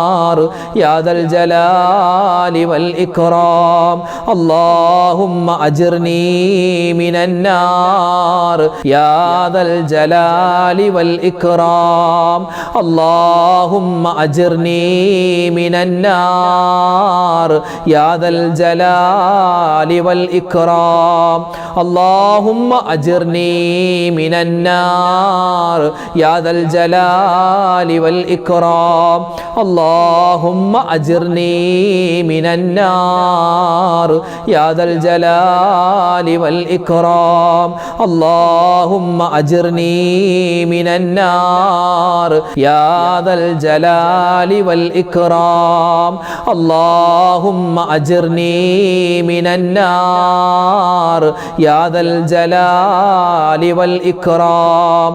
النار يا ذا الجلال والإكرام اللهم أجرني من النار يا ذا الجلال والإكرام اللهم أجرني من النار يا ذا الجلال والإكرام اللهم أجرني من النار يا ذا الجلال والإكرام اللهم أجرني من النار يا ذا الجلال والإكرام اللهم أجرني من النار يا ذا الجلال والإكرام اللهم أجرني من النار يا ذا الجلال والإكرام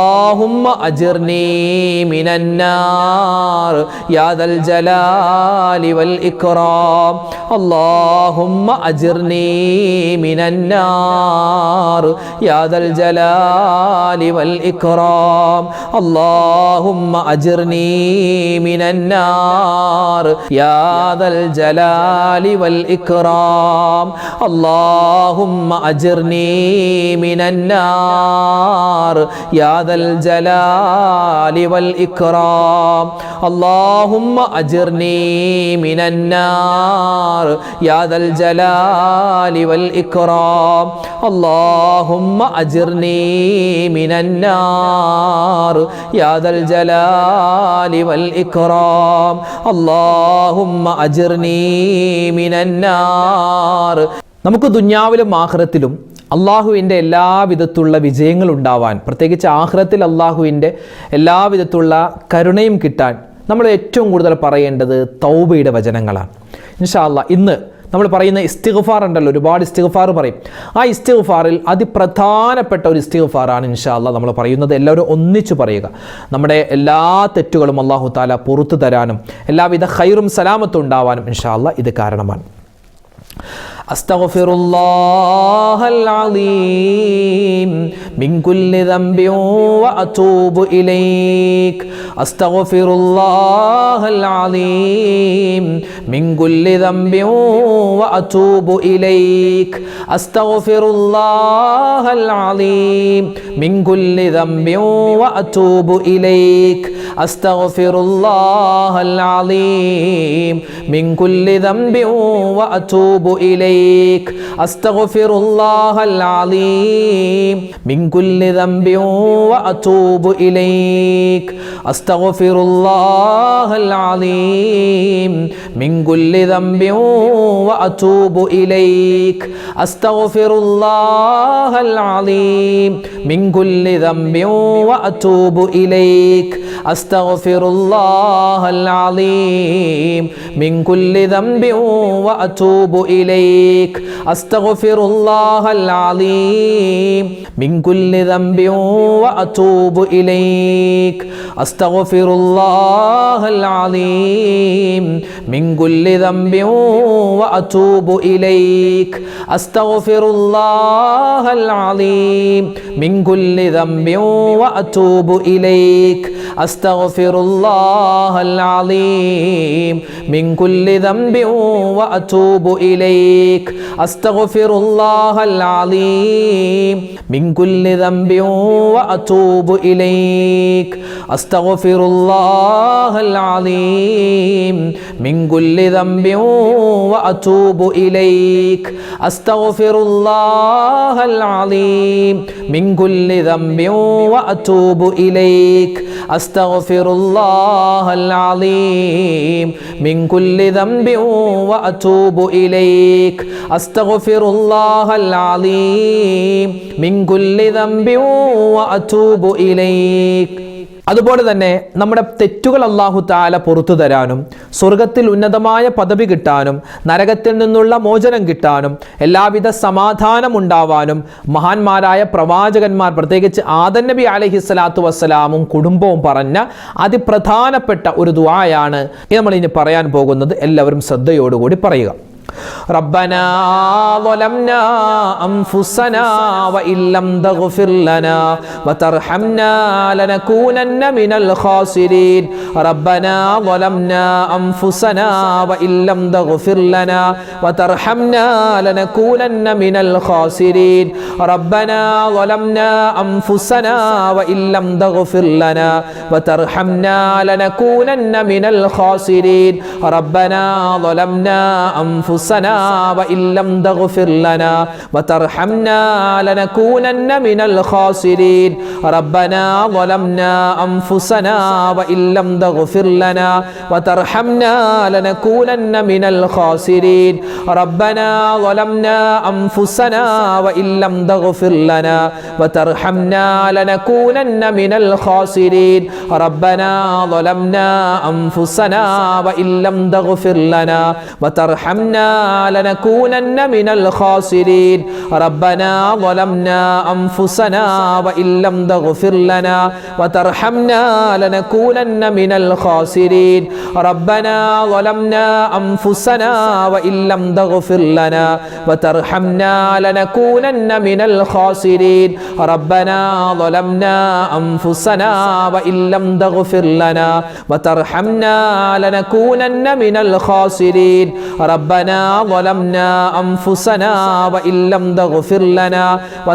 اللهم أجرني من النار يا ذا الجلال والإكرام اللهم أجرني من النار يا ذا الجلال والإكرام اللهم أجرني من النار يا ذا الجلال والإكرام اللهم أجرني من النار يا ذا الجلال والإكرام اللهم أجرني من النار يا ذا الجلال والإكرام اللهم أجرني من النار يا ذا الجلال والإكرام اللهم أجرني من النار നമുക്ക് ദുനിയാവിലും ആഖിറത്തിലും അള്ളാഹുവിൻ്റെ എല്ലാവിധത്തുള്ള വിജയങ്ങൾ ഉണ്ടാവാൻ, പ്രത്യേകിച്ച് ആഖിറത്തിൽ അള്ളാഹുവിൻ്റെ എല്ലാവിധത്തുള്ള കരുണയും കിട്ടാൻ നമ്മൾ ഏറ്റവും കൂടുതൽ പറയേണ്ടത് തൗബയുടെ വചനങ്ങളാണ്. ഇൻഷാ അല്ലാഹ് ഇന്ന് നമ്മൾ പറയുന്ന ഇസ്തിഗ്ഫാർ ഉണ്ടല്ലോ, ഒരുപാട് ഇസ്തിഗ്ഫാർ പറയും. ആ ഇസ്തിഗ്ഫാറിൽ അതിപ്രധാനപ്പെട്ട ഒരു ഇസ്തിഗ്ഫാറാണ് ഇൻഷാ അല്ലാഹ് നമ്മൾ പറയുന്നത്. എല്ലാവരും ഒന്നിച്ചു പറയുക. നമ്മുടെ എല്ലാ തെറ്റുകളും അല്ലാഹു തആല പുറത്തു തരാനും എല്ലാവിധ ഖൈറും സലാമത്തും ഉണ്ടാവാനും ഇൻഷാ അല്ലാഹ് ഇത് കാരണമാണ്. അസ്തഗ്ഫിറുല്ലാഹൽ അലീം മിൻ കുല്ലി ദംബിൻ വഅതൂബു ഇലൈക് അസ്തഗ്ഫിറുല്ലാഹൽ അലീം മിൻ കുല്ലി ദംബിൻ വഅതൂബു ഇലൈക് അസ്തഗ്ഫിറുല്ലാഹൽ അലീം മിൻ കുല്ലി ദംബിൻ വഅതൂബു ഇലൈക് അസ്തഗ്ഫിറുല്ലാഹൽ അലീം മിൻ കുല്ലി ദംബിൻ വഅതൂബു ഇലൈക് അസ്തഗ്ഫിറുല്ലാഹൽ അലീം മിൻ കുല്ലി ദംബിൻ വഅതൂബു ഇലൈക് അസ്തഗ്ഫിറുല്ലാഹൽ അലീം മിൻ കുല്ലി ദംബിൻ വഅതൂബു ഇലൈക് അസ്തഗ്ഫിറുല്ലാഹൽ അലീം മിൻ കുല്ലി ദംബിൻ വഅതൂബു ഇലൈക് അസ്തഗ്ഫിറുല്ലാഹൽ അലീം മിൻ കുല്ലി ദംബിൻ വഅതൂബു ഇലൈക് അസ്തഗ്ഫിറുല്ലാഹൽ അലീം മിൻ കുല്ലി ദംബിൻ വഅതൂബു ഇലൈക് അസ്തഗ്ഫിറുല്ലാഹൽ അലീം മിൻ കുല്ലി ദംബിൻ വഅതൂബു ഇലൈക് അസ്തഗ്ഫിറുല്ലാഹൽ അലീം മിൻ കുല്ലി ദംബിൻ വഅതൂബു ഇലൈക് അസ്തഗ്ഫിറുല്ലാഹൽ അലീം മിൻ കുല്ലി ദംബിൻ വഅതൂബു ഇലൈക് അസ്തഗ്ഫിറുല്ലാഹൽ അലീം മിൻ കുല്ലി ദംബിൻ വഅതൂബു ഇലൈക് അസ്തഗ്ഫിറുല്ലാഹൽ അലീം മിൻ കുല്ലി ദംബിൻ വഅതൂബു ഇലൈക് അസ്തഗ്ഫിറുല്ലാഹൽ അലീം മിൻ കുല്ലി ദംബിൻ വഅതൂബു ഇലൈക് അസ്തഗ്ഫിറുല്ലാഹൽ അലീം മിൻ കുല്ലി ദംബിൻ വഅതൂബു ഇലൈക് അസ്തഗ്ഫിറുല്ലാഹൽ അലീം മിൻ കുല്ലി ദംബിൻ വഅതൂബു ഇലൈക്. അതുപോലെ തന്നെ നമ്മുടെ തെറ്റുകൾ അല്ലാഹു തആല പുറത്തു തരാനും സ്വർഗത്തിൽ ഉന്നതമായ പദവി കിട്ടാനും നരകത്തിൽ നിന്നുള്ള മോചനം കിട്ടാനും എല്ലാവിധ സമാധാനം ഉണ്ടാവാനും മഹാന്മാരായ പ്രവാചകന്മാർ പ്രത്യേകിച്ച് ആദം നബി അലൈഹിസ്സലാത്തു വസ്സലാമും കുടുംബവും പറഞ്ഞ അതിപ്രധാനപ്പെട്ട ഒരു ദുആയാണ് നമ്മൾ ഇനി പറയാൻ പോകുന്നത്. എല്ലാവരും ശ്രദ്ധയോടുകൂടി പറയുക. ربنا ظلمنا أنفسنا وإن لم تغفر لنا وترحمنا لنكونن من الخاسرين ربنا ظلمنا أنفسنا وإن لم تغفر لنا وترحمنا لنكونن من الخاسرين ربنا ظلمنا أنفسنا وإن لم تغفر لنا وترحمنا لنكونن من الخاسرين ربنا ظلمنا أنفسنا وإن لم تغفر لنا وترحمنا لنكونن من الخاسرين ربنا ظلمنا أنفسنا وإن لم تغفر لنا وترحمنا لنكونن من الخاسرين ربنا ظلمنا أنفسنا وإن لم تغفر لنا وترحمنا لنكونن من الخاسرين ربنا ظلمنا أنفسنا وإن لم تغفر لنا وترحمنا لنكونن من الخاسرين ربنا ظلمنا أنفسنا وإن لم تغفر لنا وترحمنا لنكونن من الخاسرين ربنا ظلمنا أنفسنا وإن لم تغفر لنا وترحمنا لنكونن من الخاسرين ربنا ظلمنا أنفسنا وإن لم تغفر لنا وترحمنا لنكونن من الخاسرين ربنا ظلمنا أنفسنا وإن لم تغفر لنا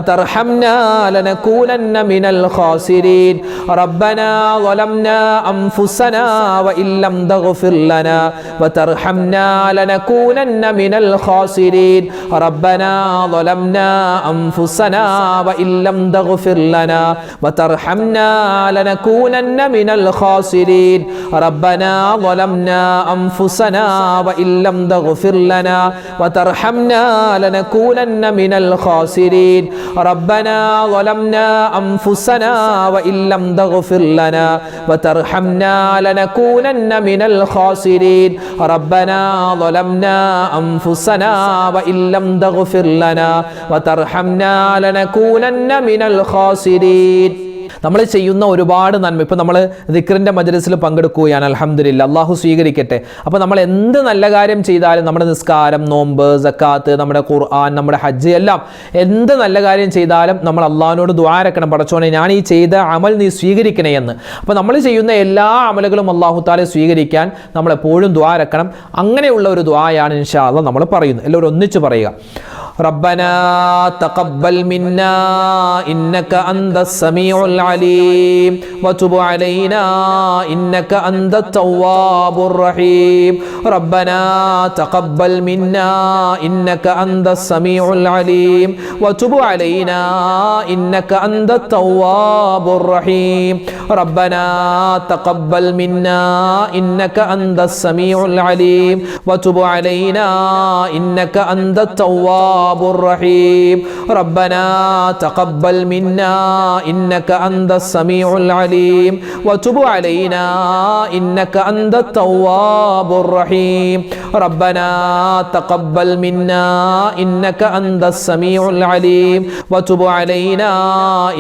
وترحمنا لنكونن من الخاسرين ربنا ظلمنا أنفسنا وإن لم تغفر لنا وترحمنا لنكونن من الخاسرين ربنا ظلمنا أنفسنا وإن لم تغفر لنا وترحمنا لنكونن من الخاسرين ربنا ظلمنا أنفسنا وإن لم تغفر لنا وترحمنا لنكونن من الخاسرين ربنا ظلمنا أنفسنا وإن لم تغفر لنا وترحمنا لنكونن من الخاسرين ربنا ظلمنا أنفسنا وإن لم تغفر لنا وترحمنا لنكونن من الخاسرين നമ്മൾ ചെയ്യുന്ന ഒരുപാട് നന്മ, ഇപ്പോൾ നമ്മൾ ദിക്റിൻ്റെ മജ്‌ലിസിൽ പങ്കെടുക്കുകയാണ്, അൽഹംദുലില്ലാ, അള്ളാഹു സ്വീകരിക്കട്ടെ. അപ്പോൾ നമ്മൾ എന്ത് നല്ല കാര്യം ചെയ്താലും, നമ്മുടെ നിസ്കാരം, നോമ്പ്, സക്കാത്ത്, നമ്മുടെ ഖുർആൻ, നമ്മുടെ ഹജ്ജ്, എല്ലാം എന്ത് നല്ല കാര്യം ചെയ്താലും നമ്മൾ അള്ളാഹുവിനോട് ദുആ രക്കണം, പടച്ചോനെ ഞാൻ ഈ ചെയ്ത അമൽ നീ സ്വീകരിക്കണേ എന്ന്. അപ്പോൾ നമ്മൾ ചെയ്യുന്ന എല്ലാ അമലുകളും അള്ളാഹു തആല സ്വീകരിക്കാൻ നമ്മൾ എപ്പോഴും ദുആ രക്കണം. അങ്ങനെയുള്ള ഒരു ദുആയാണ് ഇൻഷാ അല്ലാഹ് നമ്മൾ പറയുന്നത്. എല്ലാവരും ഒന്നിച്ച് പറയുക. ربنا تقبل منا إنك أنت السميع العليم وتب علينا إنك أنت التواب الرحيم ربنا تقبل منا إنك أنت السميع العليم وتب علينا إنك أنت التواب الرحيم ربنا تقبل منا إنك أنت السميع العليم وتب علينا إنك أنت التواب الرحيم ربنا تقبل منا إنك أنت السميع العليم وتب علينا إنك أنت التواب الرحيم ربنا تقبل منا إنك أنت السميع العليم وتب علينا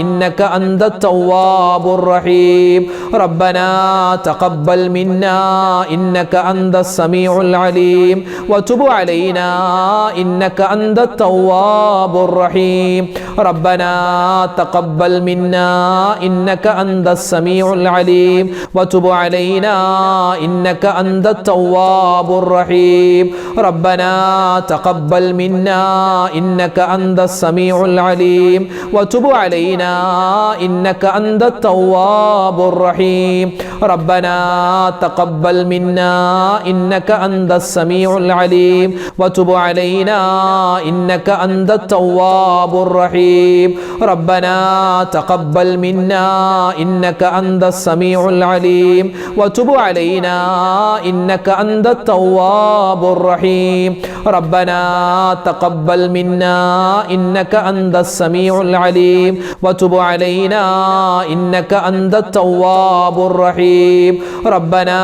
إنك أنت التواب الرحيم ربنا تقبل منا إنك أنت السميع العليم وتب علينا إنك أنت التواب الرحيم ربنا تقبل منا إنك أنت السميع العليم وتب علينا إنك أنت التواب الرحيم ربنا تقبل منا إنك أنت السميع العليم وتب علينا إنك أنت التواب الرحيم ربنا تقبل منا إنك أنت السميع العليم وتب علينا إنك أنت التواب الرحيم ربنا تقبل منا إنك أنت السميع العليم وتب علينا إنك أنت التواب الرحيم ربنا تقبل منا إنك أنت السميع العليم وتب علينا إنك أنت التواب الرحيم ربنا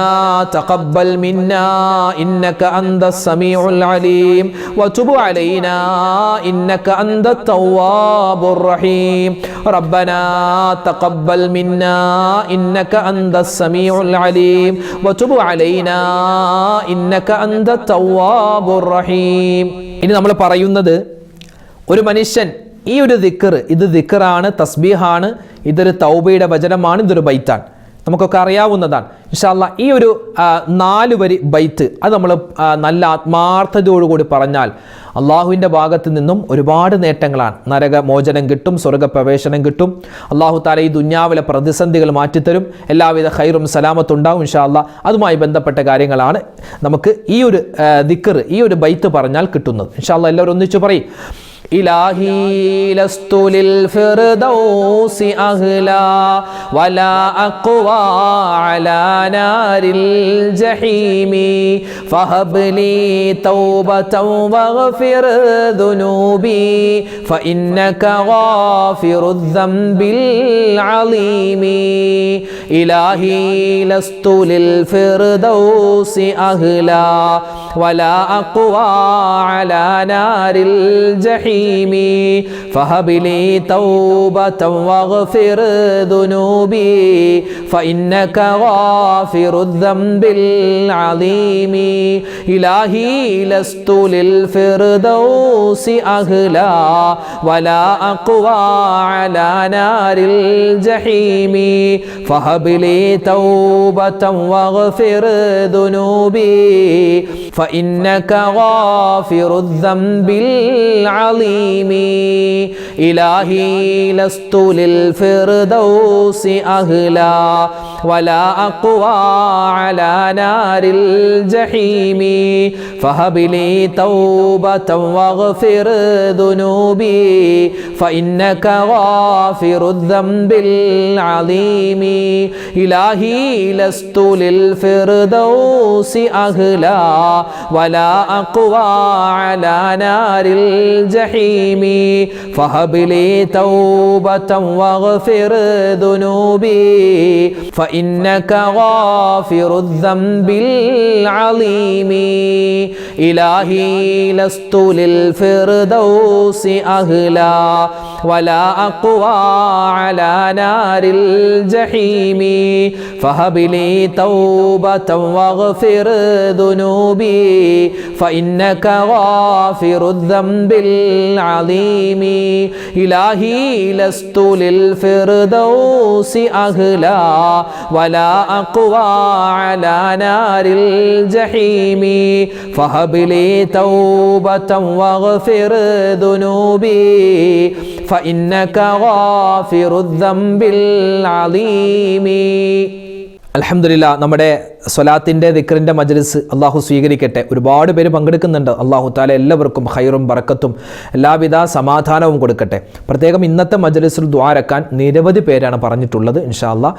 تقبل منا إنك أنت السميع العليم وتب علينا إنك أنت التواب الرحيم റബ്ബനാ തഖബ്ബൽ മിന്നാ ഇന്നക അന്തസ് സമീഉൽ അലീം വതുബ് അലൈനാ ഇന്നക അന്തത് തവ്വാബുർ റഹീം. ഇനി നമ്മൾ പറയുന്നത്, ഒരു മനുഷ്യൻ ഈ ഒരു ദിക്ർ, ഇത് ദിക്റാണ്, തസ്ബീഹാണ്, ഇതൊരു തൗബയുടെ വചനമാണ്, ഇതൊരു ബൈത്താണ്, നമുക്കൊക്കെ അറിയാവുന്നതാണ്. ഇൻഷാ അല്ലാഹ് ഈ ഒരു 4 വരി ബൈത്ത് അത് നമ്മൾ നല്ല ആത്മാർത്ഥതയോടുകൂടി പറഞ്ഞാൽ അള്ളാഹുവിൻ്റെ ഭാഗത്ത് നിന്നും ഒരുപാട് നേട്ടങ്ങളാണ്. നരകമോചനം കിട്ടും, സ്വർഗ്ഗപ്രവേശനം കിട്ടും. അള്ളാഹു താല ഈ ദുന്യാവിലെ പ്രതിസന്ധികൾ മാറ്റിത്തരും, എല്ലാവിധ ഖൈറും സലാമത്തും ഉണ്ടാവും ഇൻഷാ അല്ലാഹ്. അതുമായി ബന്ധപ്പെട്ട കാര്യങ്ങളാണ് നമുക്ക് ഈ ഒരു ദിക്ർ, ഈ ഒരു ബൈത്ത് പറഞ്ഞാൽ കിട്ടുന്നത്. ഇൻഷാ അല്ലാഹ് എല്ലാവരും ഒന്നിച്ചു പറയും. ഇലാഹി ലസ്തു ലിൽ ഫിർദൗസി അഹ്ലാ വലാ അഖ്വാ അലാ നാരിൽ ജഹീമി ഫഹബ്ലി തൗബതൻ വഗ്ഫിർ ദുനൂബി ഫഇന്നക ഗാഫിറുദ് ദംബിൽ അലീമി. ഇലാഹി ലസ്തു ലിൽ ഫിർദൗസി അഹ്ലാ വലാ അഖ്വാ അലാ നാരിൽ ജഹീമി فهب لي توبة واغفر ذنوبي فإنك غافر الذنب العظيم. إلهي لست للفردوس أهلا ولا أقوى على نار الجحيم فهب لي توبة واغفر ذنوبي فإنك غافر الذنب العظيم. إلهي لست للفردوس أهلا ولا أقوى على نار الجحيم فهب لي توبة واغفر ذنوبي فإنك غافر الذنب العظيم. إلهي لست للفردوس أهلا ولا أقوى على نار الجحيم فهب لي توبة واغفر ذنوبي فإنك غافر الذنب العظيم. إلهي لست للفردوس أهلا ولا أقوى على نار الجحيم فهب لي توبة واغفر ذنوبي فإنك غافر الذنب العظيم. إلهي لست للفردوس أهلا ولا أقوى على نار الجحيم فهب لي توبة واغفر ذنوبي فإنك غافر الذنب العظيم. അൽഹംദുലില്ലാഹ്, നമ്മുടെ സ്വലാത്തിൻ്റെ ദിക്റിൻ്റെ മജ്ലിസ് അള്ളാഹു സ്വീകരിക്കട്ടെ. ഒരുപാട് പേര് പങ്കെടുക്കുന്നുണ്ട്. അള്ളാഹു താല എല്ലാവർക്കും ഖൈറും ബറക്കത്തും എല്ലാവിധ സമാധാനവും കൊടുക്കട്ടെ. പ്രത്യേകം ഇന്നത്തെ മജ്ലിസിൽ ദുആരക്കാൻ നിരവധി പേരാണ് പറഞ്ഞിട്ടുള്ളത്. ഇൻഷാ അല്ലാഹ്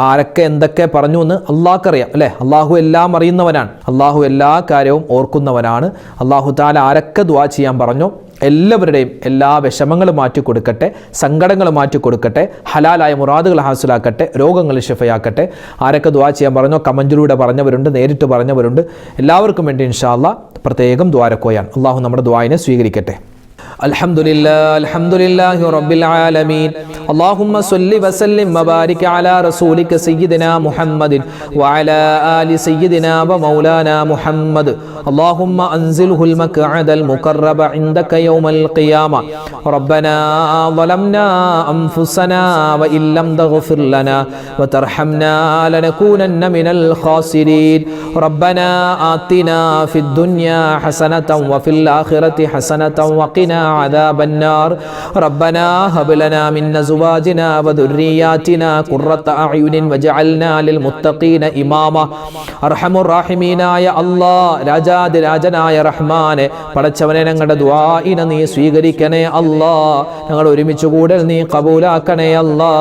ആരൊക്കെ എന്തൊക്കെ പറഞ്ഞു എന്ന് അള്ളാഹ്ക്കറിയാം, അല്ലേ? അള്ളാഹു എല്ലാം അറിയുന്നവനാണ്, അള്ളാഹു എല്ലാ കാര്യവും ഓർക്കുന്നവനാണ്. അള്ളാഹു താല ആരൊക്കെ ദുആ ചെയ്യാൻ പറഞ്ഞു എല്ലാവരുടെയും എല്ലാ വിഷമങ്ങളും മാറ്റിക്കൊടുക്കട്ടെ, സങ്കടങ്ങൾ മാറ്റിക്കൊടുക്കട്ടെ, ഹലാലായ മുറാദുകൾ ഹാസിലാക്കട്ടെ, രോഗങ്ങൾ ശിഫയാക്കട്ടെ. ആരൊക്കെ ദുആ ചെയ്യാൻ പറഞ്ഞോ, കമൻറ്റിലൂടെ പറഞ്ഞവരുണ്ട്, നേരിട്ട് പറഞ്ഞവരുണ്ട്. എല്ലാവർക്കും വേണ്ടി ഇൻഷാ അല്ലാഹ് പ്രത്യേകം ദുആരക്കോയാണ്. അള്ളാഹു നമ്മുടെ ദുആയിനെ സ്വീകരിക്കട്ടെ. അൽഹംദുലില്ലാഹി റബ്ബിൽ ആലമീൻ. اللهم صل وسلم وبارك على رسولك سيدنا محمد وعلى آل سيدنا ومولانا محمد. اللهم أنزله المقعد المقرب عندك يوم القيامة. ربنا ظلمنا أنفسنا وإن لم تغفر لنا وترحمنا لنكونن من الخاسرين. ربنا آتنا في الدنيا حسنة وفي الآخرة حسنة وقنا عذاب النار. ربنا هب لنا من أزواجنا وذرياتنا قرة أعين واجعلنا للمتقين إماما. أرحم الراحمين يا الله. രാജാതിരാജനായ റഹ്മാനെ, പടച്ചവനെ, ഞങ്ങളുടെ ദുആഇനെ നീ സ്വീകരിക്കണേ അല്ലാ. ഞങ്ങൾ ഒരുമിച്ച് കൂടൽ നീ കബൂലാക്കണേ അല്ലാ.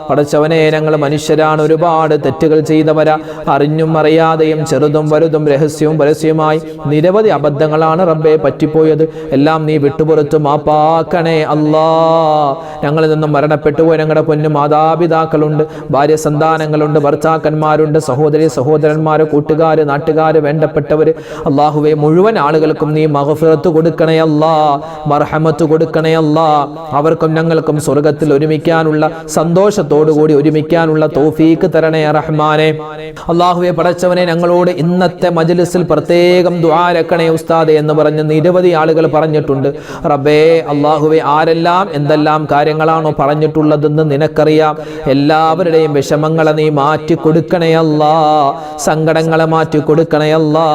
പടച്ചവനെ, ഞങ്ങൾ മനുഷ്യരാണ്, ഒരുപാട് തെറ്റുകൾ ചെയ്തവരാ, അറിഞ്ഞും അറിയാതെയും ചെറുതും വലുതും രഹസ്യവും പരസ്യവുമായി നിരവധി അബദ്ധങ്ങളാണ് റബ്ബെ പറ്റിപ്പോയത്. എല്ലാം നീ വിട്ടുപുറത്ത് മാപ്പാക്കണേ അല്ലാ. ഞങ്ങളിൽ നിന്നും മരണപ്പെട്ടുപോയി ഞങ്ങളുടെ പൊന്നു മാതാപിതാക്കളുണ്ട്, ഭാര്യ സന്താനങ്ങളുണ്ട്, ഭർത്താക്കന്മാരുണ്ട്, സഹോദരി സഹോദരന്മാര്, കൂട്ടുകാര്, നാട്ടുകാര്, വേണ്ടപ്പെട്ടവര്. അല്ലാഹുവേ മുഴുവൻ ആളുകൾക്കും നീ മഗ്ഫിറത്ത് കൊടുക്കണേ അല്ലാ, മർഹമത്ത് കൊടുക്കണേ അല്ലാ. അവർക്കും ഞങ്ങൾക്കും സ്വർഗ്ഗത്തിൽ ഒരുമിക്കാനുള്ള സന്തോഷത്തോടുകൂടി ഒരുമിക്കാനുള്ള തൗഫീക്ക് തരണേ റഹ്മാനെ. അല്ലാഹുവേ പടച്ചവനെ, ഞങ്ങളോട് ഇന്നത്തെ മജ്ലിസിൽ പ്രത്യേകം ദുആ രക്കണേ ഉസ്താദെ എന്ന് പറഞ്ഞ് നിരവധി ആളുകൾ പറഞ്ഞിട്ടുണ്ട്. റബ്ബേ അല്ലാഹുവേ, ആരെല്ലാം എന്തെല്ലാം കാര്യങ്ങളാണോ പറഞ്ഞിട്ടുള്ളതെന്ന് നിനക്കറിയാം. എല്ലാവരുടെയും വിഷമങ്ങളെ നീ മാറ്റി കൊടുക്കണേ അല്ലാ, സങ്കടങ്ങളെ മാറ്റി കൊടുക്കണേ അല്ലാ.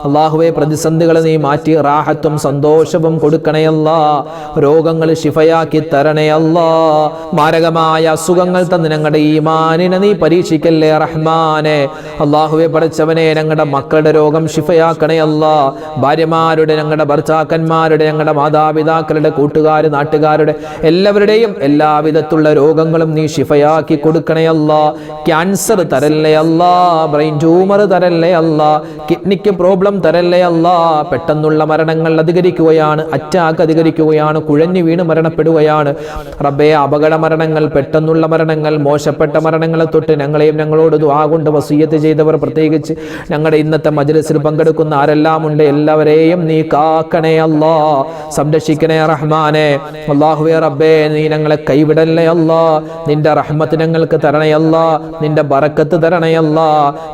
അല്ലാഹുവേ പ്രതിസന്ധികളെ നീ മാറ്റി റാഹത്തും സന്തോഷവും കൊടുക്കണേ അല്ലാ. രോഗങ്ങൾ ശിഫയാക്കി തരണേ അല്ലാ. മാരകമായ അസുഖങ്ങൾ തന്ന് ഞങ്ങളുടെ ഈമാനിനെ നീ പരീക്ഷിക്കല്ലേ റഹ്മാനെ. അല്ലാഹുവേ പടച്ചവനെ, ഞങ്ങളുടെ മക്കളുടെ രോഗം ശിഫയാക്കണേ അല്ലാ. ഭാര്യമാരുടെ, ഞങ്ങളുടെ ഭർത്താക്കന്മാരുടെ, ഞങ്ങളുടെ മാതാപിതാക്കളുടെ, കൂട്ടുകാർ, നാട്ടുകാരുടെ എല്ലാവരുടെയും എല്ലാവിധത്തുള്ള രോഗങ്ങളും നീ ശിഫയാക്കി കൊടുക്കണേ അല്ലാ. ക്യാൻസർ തരല്ലേ അല്ലാ, ബ്രെയിൻ ട്യൂമർ തരല്ലേ അല്ലാ, കിഡ്നിക്ക് പ്രോബ്ലം തരല്ലേ അല്ലാ. പെട്ടെന്നുള്ള മരണങ്ങൾ അധികരിക്കുകയാണ്, അറ്റാക്ക് അധികരിക്കുകയാണ്, കുഴഞ്ഞു വീണ് മരണപ്പെടുകയാണ് റബ്ബേ. അപകട മരണങ്ങൾ, പെട്ടെന്നുള്ള മരണങ്ങൾ, മോശപ്പെട്ട മരണങ്ങളെ തൊട്ട് ഞങ്ങളെയും ഞങ്ങളോട് ദുആ കൊണ്ട് വസിയ്യത്ത് ചെയ്തവർ, പ്രത്യേകിച്ച് ഞങ്ങളുടെ ഇന്നത്തെ മജ്ലിസിൽ പങ്കെടുക്കുന്ന ആരെല്ലാം ഉണ്ട് എല്ലാവരെയും നീ കാക്കണേ അല്ലാ, സംരക്ഷിക്കണേ റഹ്മാനെ. അല്ലാഹുവേ റബ്ബേ, നീ ഞങ്ങളെ കൈവിടല്ലേ അല്ലാ. നിന്റെ റഹ്മത്ത് ഞങ്ങൾക്ക് തരണേ അല്ലാ, നിന്റെ ബറക്കത്ത് തരണേ അല്ലാ.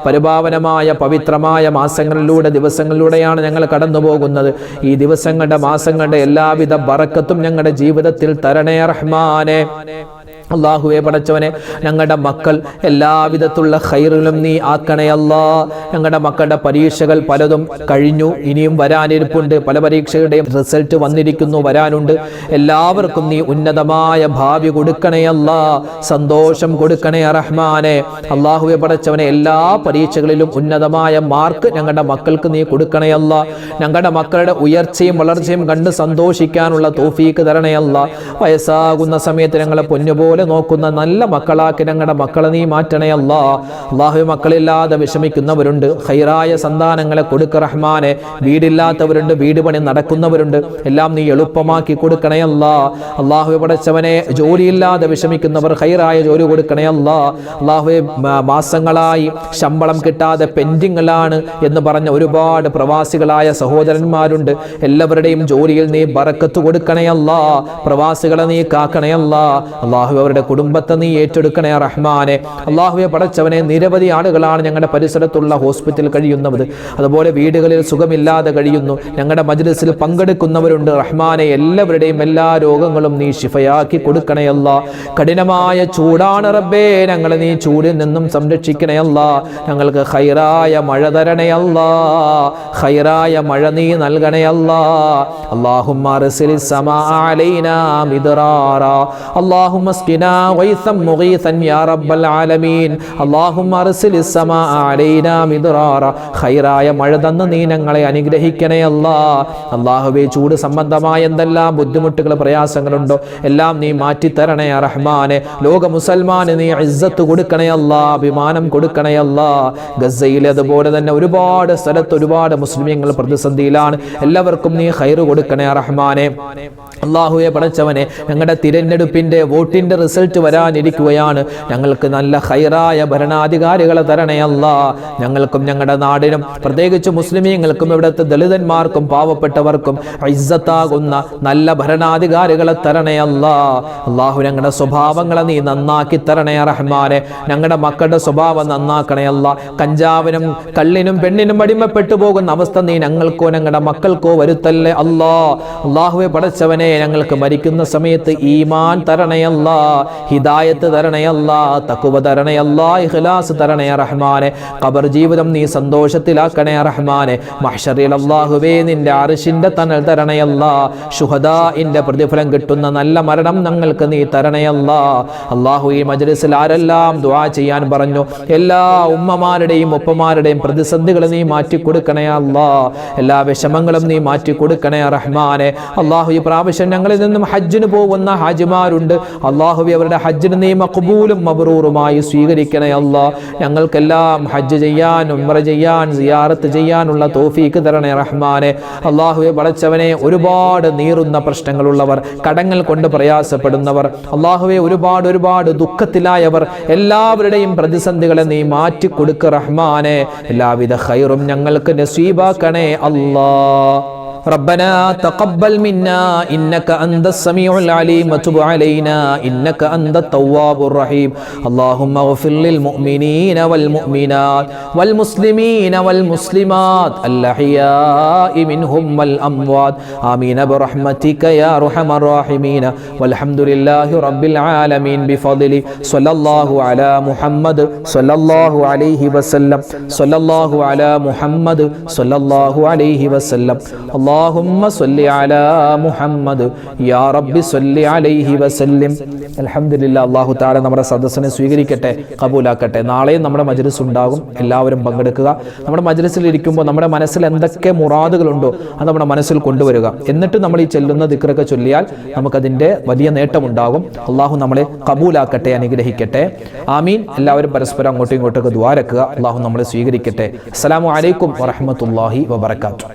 പരിപാവനമായ പവിത്രമായ മാസങ്ങളിലൂടെ, ദിവസങ്ങളിലൂടെയാണ് ഞങ്ങൾ കടന്നു പോകുന്നത്. ഈ ദിവസങ്ങളുടെ, മാസങ്ങളുടെ എല്ലാവിധ ബറക്കത്തും ഞങ്ങളുടെ ജീവിതത്തിൽ തരണേ റഹ്മാനെ. അല്ലാഹുവേ പടച്ചവനെ, ഞങ്ങളുടെ മക്കൾ എല്ലാവിധത്തുള്ള ഖൈറിലും നീ ആക്കണേ അല്ലാ. ഞങ്ങളുടെ മക്കളുടെ പരീക്ഷകൾ പലതും കഴിഞ്ഞു, ഇനിയും വരാനിരിപ്പുണ്ട്. പല പരീക്ഷകളുടെയും റിസൾട്ട് വന്നിരിക്കുന്നു, വരാനുണ്ട്. എല്ലാവർക്കും നീ ഉന്നതമായ ഭാവി കൊടുക്കണേ അല്ലാ, സന്തോഷം കൊടുക്കണേ റഹ്മാനെ. അല്ലാഹുവേ പടച്ചവനെ, എല്ലാ പരീക്ഷകളിലും ഉന്നതമായ മാർക്ക് ഞങ്ങളുടെ മക്കൾക്ക് നീ കൊടുക്കണേ അല്ലാ. ഞങ്ങളുടെ മക്കളുടെ ഉയർച്ചയും വളർച്ചയും കണ്ട് സന്തോഷിക്കാനുള്ള തൗഫീക്ക് തരണേ അല്ലാ. വയസ്സാകുന്ന സമയത്ത് ഞങ്ങളെ പൊന്നുപോലെ നോക്കുന്ന നല്ല മക്കളാക്കി ഞങ്ങളുടെ മക്കളെ നീ മാറ്റണേ അല്ലാ. അല്ലാഹു, മക്കളില്ലാതെ വിഷമിക്കുന്നവരുണ്ട്, ഖൈറായ സന്താനങ്ങളെ കൊടുക്ക റഹ്മാനെ. വീടില്ലാത്തവരുണ്ട്, വീട് പണി നടക്കുന്നവരുണ്ട്, എല്ലാം നീ എളുപ്പമാക്കി കൊടുക്കണേ അല്ലാ. അല്ലാഹു പടച്ചവനെ, ജോലിയില്ലാതെ വിഷമിക്കുന്നവർ ഖൈറായ ജോലി കൊടുക്കണേ അല്ലാ. അല്ലാഹു, മാസങ്ങളായി ശമ്പളം കിട്ടാതെ പെൻഡിങ്ങിലാണ് എന്ന് പറഞ്ഞ ഒരുപാട് പ്രവാസികളായ സഹോദരന്മാരുണ്ട്. എല്ലാവരുടെയും ജോലിയിൽ നീ ബറക്കത്ത് കൊടുക്കണേ അല്ലാ. പ്രവാസികളെ നീ കാക്കണേ അല്ലാ. അല്ലാഹു, അവരുടെ കുടുംബത്തെ നീ ഏറ്റെടുക്കണേ റഹ്മാനെ. അല്ലാഹുവേ പടച്ചവനെ, നിരവധി ആളുകളാണ് ഞങ്ങളുടെ പരിസരത്തുള്ള ഹോസ്പിറ്റലിൽ കഴിയുന്നവർ, അതുപോലെ വീടുകളിൽ സുഖമില്ലാതെ കഴിയുന്നു. ഞങ്ങളുടെ മജ്ലിസിൽ പങ്കെടുക്കുന്നവരുണ്ട് റഹ്മാനെ. എല്ലാവരുടെയും എല്ലാ രോഗങ്ങളും നീ ശിഫയാക്കി കൊടുക്കണേ അല്ലാ. കഠിനമായ ചൂടാണ് റബ്ബേ, ഞങ്ങളെ നീ ചൂടിൽ നിന്നും സംരക്ഷിക്കണേ അല്ലാ. ഞങ്ങൾക്ക് ഖൈറായ മഴ തരണേ അല്ലാ, ഖൈറായ മഴ നീ നൽകണേ അല്ലാ. അല്ലാഹുമ്മ അർസിലിസ് സമാ അലൈനാ മിദ്റാറാ, അല്ലാഹുമ്മ اسقنا غيثا مغيثا يا رب العالمين. اللهم ارسل السماء علينا مدرارا. ഖൈറായ മഴ തന്ന് നീ ഞങ്ങളെ അനുഗ്രഹിക്കണേ അല്ലാ. അല്ലാഹുവേ, ചൂട് സംബന്ധമായ എന്തെല്ലാം ബുദ്ധിമുട്ടുകൾ, പ്രയാസങ്ങളുണ്ടോ എല്ലാം നീ മാറ്റി തരണേ റഹ്മാനെ. ലോക മുസൽമാന് നീ ഇസ്സത്ത് കൊടുക്കണേ അല്ലാ, അഭിമാനം കൊടുക്കണേ അല്ലാ. ഗസയിൽ അതുപോലെ തന്നെ ഒരുപാട് സ്ഥലത്ത് ഒരുപാട് മുസ്ലിമീങ്ങൾ പ്രതിസന്ധിയിലാണ്. എല്ലാവർക്കും നീ ഖൈർ കൊടുക്കണേ റഹ്മാനെ. അല്ലാഹുവേ പടച്ചവനെ, ഞങ്ങളുടെ തിരഞ്ഞെടുപ്പിന്റെ വോട്ടിന്റെ റിസൾട്ട് വരാനിരിക്കുകയാണ്. ഞങ്ങൾക്ക് നല്ല ഖൈറായ ഭരണാധികാരികളെ തരണേ അല്ലാ. ഞങ്ങൾക്കും ഞങ്ങളുടെ നാടിനും പ്രത്യേകിച്ച് മുസ്ലിമീങ്ങൾക്കും ഇവിടുത്തെ ദളിതന്മാർക്കും പാവപ്പെട്ടവർക്കും ഇസ്സത്താകുന്ന നല്ല ഭരണാധികാരികളെ തരണേ അല്ലാ. അല്ലാഹു, ഞങ്ങളുടെ സ്വഭാവങ്ങളെ നീ നന്നാക്കി തരണേ റഹ്മാനെ. ഞങ്ങളുടെ മക്കളുടെ സ്വഭാവം നന്നാക്കണേ അല്ലാ. കഞ്ചാവിനും കള്ളിനും പെണ്ണിനും അടിമപ്പെട്ടു പോകുന്ന അവസ്ഥ നീ ഞങ്ങൾക്കോ ഞങ്ങളുടെ മക്കൾക്കോ വരുത്തല്ലേ അല്ലാ. അല്ലാഹുവേ പടച്ചവനെ, ഞങ്ങൾക്ക് മരിക്കുന്ന സമയത്ത് ഈമാൻ തരണേ അല്ലാ, ഹിദായത്ത് തരണേ അല്ലാ, തഖ്വ തരണേ അല്ലാ, ഇഖ്ലാസ് തരണേ റഹ്മാനെ. ഖബർ ജീവിതം നീ സന്തോഷത്തിലാക്കണേ റഹ്മാനെ. മഹ്ശറിൽ അല്ലാഹുവേ, നിന്റെ അർശിന്റെ തണൽ തരണേ അല്ലാ. ശുഹദാഇന്റെ പ്രതിഫലം കിട്ടുന്ന നല്ല മരണം ഞങ്ങൾക്ക് നീ തരണേ അല്ലാ. അല്ലാഹു, ഈ മജ്ലിസിൽ ആരെല്ലാം ദുആ ചെയ്യാൻ പറഞ്ഞു എല്ലാ ഉമ്മമാരുടെയും ഉപ്പമാരുടെയും പ്രതിസന്ധികൾ നീ മാറ്റി കൊടുക്കണേ അല്ലാ. എല്ലാ വിഷമങ്ങളും നീ മാറ്റി കൊടുക്കണേ റഹ്മാനെ. അല്ലാഹു, ഈ പ്രാവശ്യം ഞങ്ങളിൽ നിന്നും ഹജ്ജിന് പോകുന്ന ഹാജിമാരുണ്ട്. അല്ലാഹു, അല്ലാഹുവേ അവരുടെ ഹജ്ജിനെ നീ മഖ്ബൂലും മബ്റൂറുമായി സ്വീകരിക്കണേ അല്ലാഹ്. ഞങ്ങൾക്കെല്ലാം ഹജ്ജ് ചെയ്യാൻ, ഉംറ ചെയ്യാൻ, സിയാറത്ത് ചെയ്യാനുള്ള തൗഫീക്ക് തരണേ റഹ്മാനെ. അല്ലാഹുവേ പടച്ചവനെ, ഒരുപാട് നീറുന്ന പ്രശ്നങ്ങളുള്ളവർ, കടങ്ങൾ കൊണ്ട് പ്രയാസപ്പെടുന്നവർ, അല്ലാഹുവേ ഒരുപാട് ദുഃഖത്തിലായവർ, എല്ലാവരുടെയും പ്രതിസന്ധികളെ നീ മാറ്റി കൊടുക്ക് റഹ്മാനെ. എല്ലാവിധ ഖൈറും ഞങ്ങൾക്ക് നസീബാക്കണേ അല്ലാഹ്. ربنا تقبل منا إنك أنت السميع العليم وتب علينا إنك أنت التواب الرحيم. اللهم اغفر للمؤمنين والمؤمنات والمسلمين والمسلمات الأحياء منهم والأموات آمين برحمتك يا أرحم الراحمين. والحمد لله رب العالمين بفضله. صلى الله على محمد صلى الله عليه وسلم. صلى الله على محمد صلى الله عليه وسلم. اللهم صل على محمد يا رب صل عليه وسلم. അൽഹംദുലില്ലാ. അല്ലാഹു തആല നമ്മുടെ സദസ്സിനെ സ്വീകരിക്കട്ടെ, കബൂലാക്കട്ടെ. നാളെയും നമ്മുടെ മജ്ലിസ് ഉണ്ടാകും, എല്ലാവരും പങ്കെടുക്കുക. നമ്മുടെ മജ്ലിസിൽ ഇരിക്കുമ്പോൾ നമ്മുടെ മനസ്സിൽ എന്തൊക്കെ മുറാദുകളുണ്ടോ അത് നമ്മുടെ മനസ്സിൽ കൊണ്ടുവരിക. എന്നിട്ട് നമ്മൾ ഈ ചെല്ലുന്ന ദിക്റൊക്കെ ചൊല്ലിയാൽ നമുക്കതിൻ്റെ വലിയ നേട്ടമുണ്ടാകും. അല്ലാഹു നമ്മളെ കബൂലാക്കട്ടെ, അനുഗ്രഹിക്കട്ടെ. ആമീൻ. എല്ലാവരും പരസ്പരം അങ്ങോട്ടും ഇങ്ങോട്ടൊക്കെ ദുആ രക്കുക. അല്ലാഹു നമ്മളെ സ്വീകരിക്കട്ടെ. അസ്സലാമു അലൈക്കും വറഹ്മത്തുള്ളാഹി വബറകാതുഹു.